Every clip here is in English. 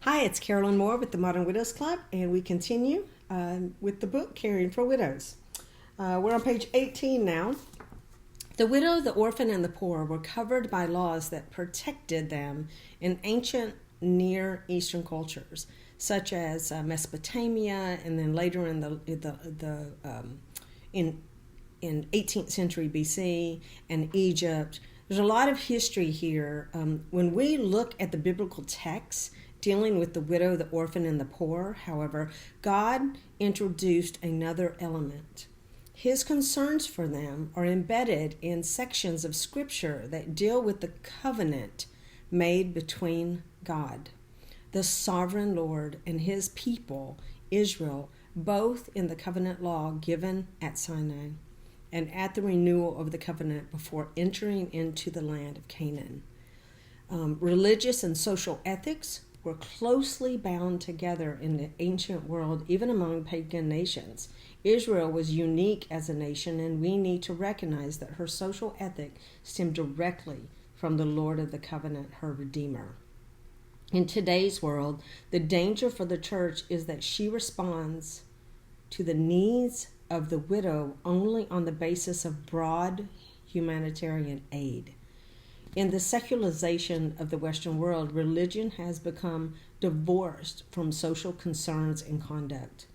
Hi, it's Carolyn Moor with the Modern Widows Club, and we continue with the book Caring for Widows. We're on page 18 now. The widow, the orphan, and the poor were covered by laws that protected them in ancient Near Eastern cultures, such as Mesopotamia, and then later in in 18th century BC and Egypt. There's a lot of history here. When we look at the biblical texts dealing with the widow, the orphan, and the poor, however, God introduced another element. His concerns for them are embedded in sections of Scripture that deal with the covenant made between God, the sovereign Lord, and his people, Israel, both in the covenant law given at Sinai and at the renewal of the covenant before entering into the land of Canaan. Religious and social ethics were closely bound together in the ancient world, even among pagan nations. Israel was unique as a nation, and we need to recognize that her social ethic stemmed directly from the Lord of the covenant, her Redeemer. In today's world, the danger for the church is that she responds to the needs of the widow only on the basis of broad humanitarian aid. In the secularization of the Western world, religion has become divorced from social concerns and conduct.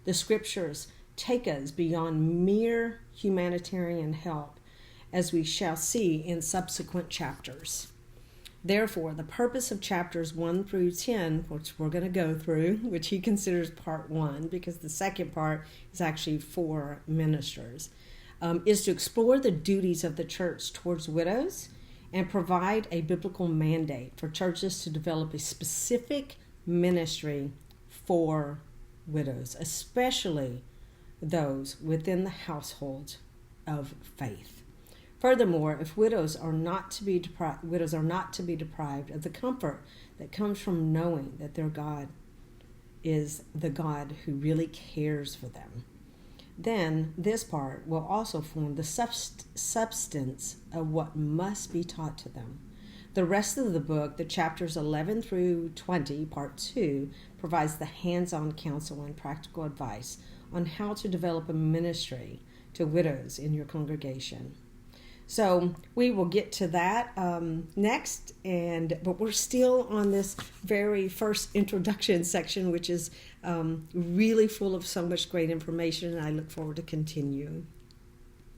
The Scriptures take us beyond mere humanitarian help, as we shall see in subsequent chapters. Therefore, the purpose of chapters 1 through 10, which we're going to go through, which he considers part 1, because the second part is actually for ministers, is to explore the duties of the church towards widows and provide a biblical mandate for churches to develop a specific ministry for widows, especially those within the household of faith. Furthermore, if widows are not to be deprived of the comfort that comes from knowing that their God is the God who really cares for them, then this part will also form the substance of what must be taught to them. The rest of the book, the chapters 11 through 20, part 2, provides the hands-on counsel and practical advice on how to develop a ministry to widows in your congregation. So we will get to that next, but we're still on this very first introduction section, which is really full of so much great information, and I look forward to continuing.